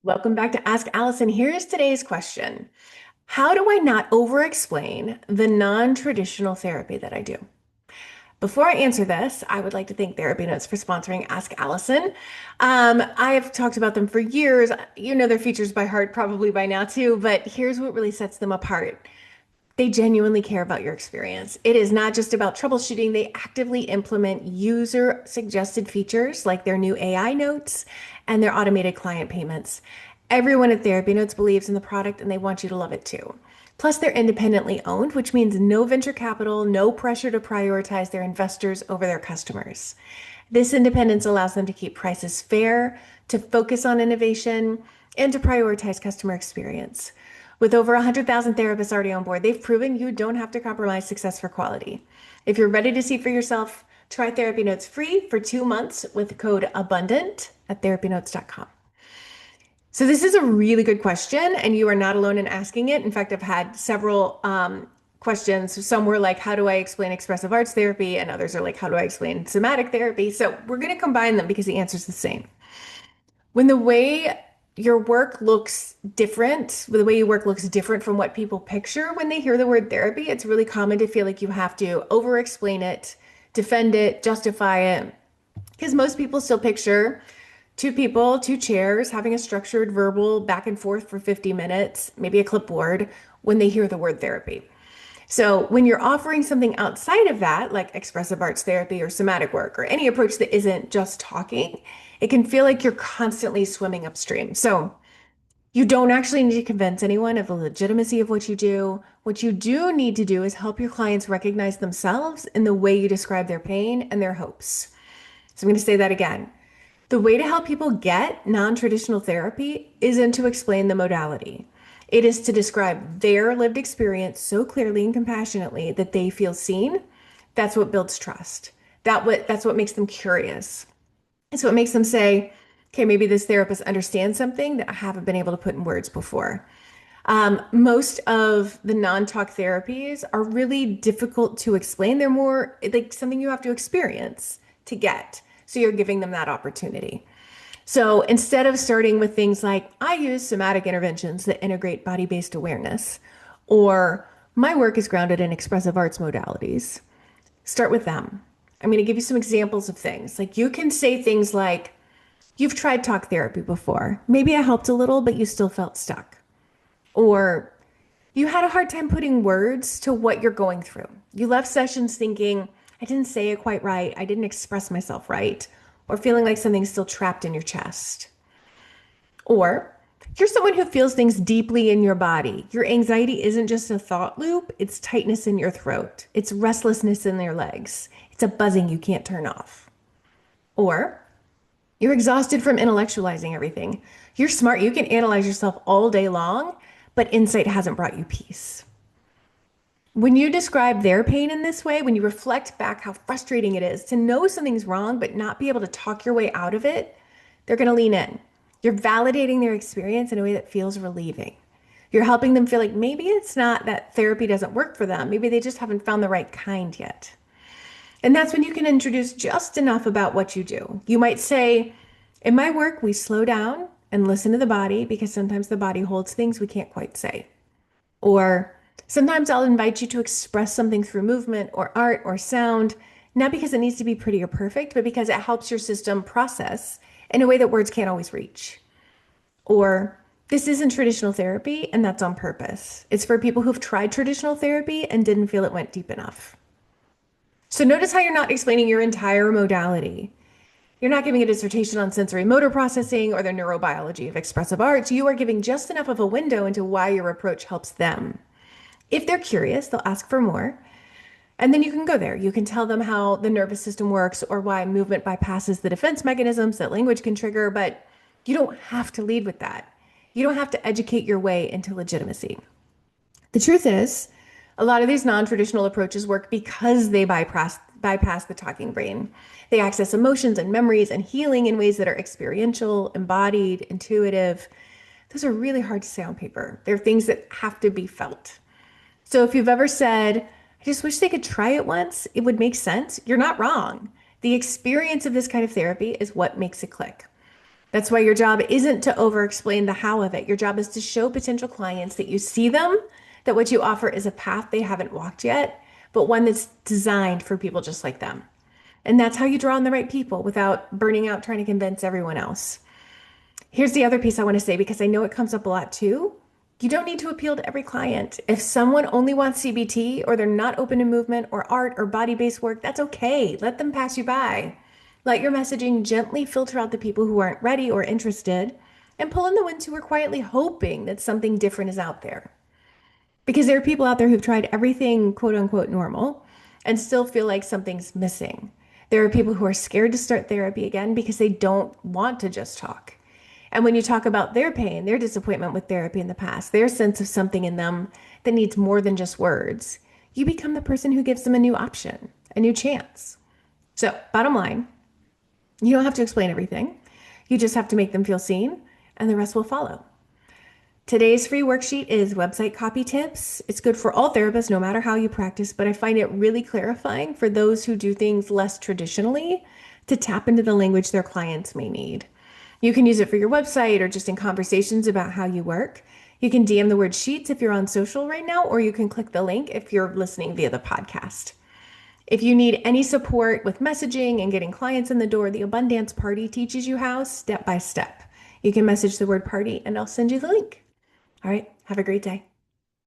Welcome back to Ask Allison. Here's today's question. How do I not over-explain the non-traditional therapy that I do? Before I answer this, I would like to thank TherapyNotes for sponsoring Ask Allison. I have talked about them for years. You know their features by heart probably by now too, but here's what really sets them apart. They genuinely care about your experience. It is not just about troubleshooting. They actively implement user suggested features like their new AI notes and their automated client payments. Everyone at Therapy Notes believes in the product and they want you to love it too. Plus, they're independently owned, which means no venture capital, no pressure to prioritize their investors over their customers. This independence allows them to keep prices fair, to focus on innovation, and to prioritize customer experience. With over 100,000 therapists already on board, they've proven you don't have to compromise success for quality. If you're ready to see for yourself, try Therapy Notes free for 2 months with code ABUNDANT at therapynotes.com. So this is a really good question, and you are not alone in asking it. In fact, I've had several questions. Some were like, how do I explain expressive arts therapy? And others are like, how do I explain somatic therapy? So we're going to combine them because the answer is the same. When the way your work looks different, the way you work looks different from what people picture when they hear the word therapy, it's really common to feel like you have to over explain it, defend it, justify it. Because most people still picture two people, two chairs, having a structured verbal back and forth for 50 minutes, maybe a clipboard, when they hear the word therapy. So when you're offering something outside of that, like expressive arts therapy or somatic work or any approach that isn't just talking, it can feel like you're constantly swimming upstream. So you don't actually need to convince anyone of the legitimacy of what you do. What you do need to do is help your clients recognize themselves in the way you describe their pain and their hopes. So I'm going to say that again. The way to help people get non-traditional therapy isn't to explain the modality. It is to describe their lived experience so clearly and compassionately that they feel seen. That's what builds trust. That's what makes them curious. It's what makes them say, okay, maybe this therapist understands something that I haven't been able to put in words before. Most of the non-talk therapies are really difficult to explain. They're more like something you have to experience to get. So you're giving them that opportunity. So instead of starting with things like, I use somatic interventions that integrate body-based awareness, or my work is grounded in expressive arts modalities, start with them. I'm going to give you some examples of things. Like you can say things like, you've tried talk therapy before. Maybe I helped a little, but you still felt stuck. Or you had a hard time putting words to what you're going through. You left sessions thinking, I didn't say it quite right. I didn't express myself right. Or feeling like something's still trapped in your chest. Or you're someone who feels things deeply in your body. Your anxiety isn't just a thought loop, it's tightness in your throat, it's restlessness in your legs, it's a buzzing you can't turn off. Or you're exhausted from intellectualizing everything. You're smart, you can analyze yourself all day long, but insight hasn't brought you peace. When you describe their pain in this way, when you reflect back how frustrating it is to know something's wrong, but not be able to talk your way out of it, they're going to lean in. You're validating their experience in a way that feels relieving. You're helping them feel like maybe it's not that therapy doesn't work for them. Maybe they just haven't found the right kind yet. And that's when you can introduce just enough about what you do. You might say, in my work, we slow down and listen to the body because sometimes the body holds things we can't quite say. Or sometimes I'll invite you to express something through movement or art or sound, not because it needs to be pretty or perfect, but because it helps your system process in a way that words can't always reach. Or this isn't traditional therapy, and that's on purpose. It's for people who've tried traditional therapy and didn't feel it went deep enough. So notice how you're not explaining your entire modality. You're not giving a dissertation on sensory motor processing or the neurobiology of expressive arts. You are giving just enough of a window into why your approach helps them. If they're curious, they'll ask for more. And then you can go there. You can tell them how the nervous system works or why movement bypasses the defense mechanisms that language can trigger, but you don't have to lead with that. You don't have to educate your way into legitimacy. The truth is, a lot of these non-traditional approaches work because they bypass the talking brain. They access emotions and memories and healing in ways that are experiential, embodied, intuitive. Those are really hard to say on paper. They're things that have to be felt. So if you've ever said, I just wish they could try it once, it would make sense, you're not wrong. The experience of this kind of therapy is what makes it click. That's why your job isn't to over explain the how of it. Your job is to show potential clients that you see them, that what you offer is a path they haven't walked yet, but one that's designed for people just like them. And that's how you draw on the right people without burning out trying to convince everyone else. Here's the other piece I want to say because I know it comes up a lot too. You don't need to appeal to every client. If someone only wants CBT or they're not open to movement or art or body-based work, that's okay. Let them pass you by. Let your messaging gently filter out the people who aren't ready or interested and pull in the ones who are quietly hoping that something different is out there. Because there are people out there who've tried everything quote unquote normal and still feel like something's missing. There are people who are scared to start therapy again because they don't want to just talk. And when you talk about their pain, their disappointment with therapy in the past, their sense of something in them that needs more than just words, you become the person who gives them a new option, a new chance. So, bottom line, you don't have to explain everything. You just have to make them feel seen, and the rest will follow. Today's free worksheet is website copy tips. It's good for all therapists, no matter how you practice, but I find it really clarifying for those who do things less traditionally to tap into the language their clients may need. You can use it for your website or just in conversations about how you work. You can DM the word sheets if you're on social right now, or you can click the link if you're listening via the podcast. If you need any support with messaging and getting clients in the door, the Abundance Party teaches you how step by step. You can message the word party and I'll send you the link. All right, have a great day.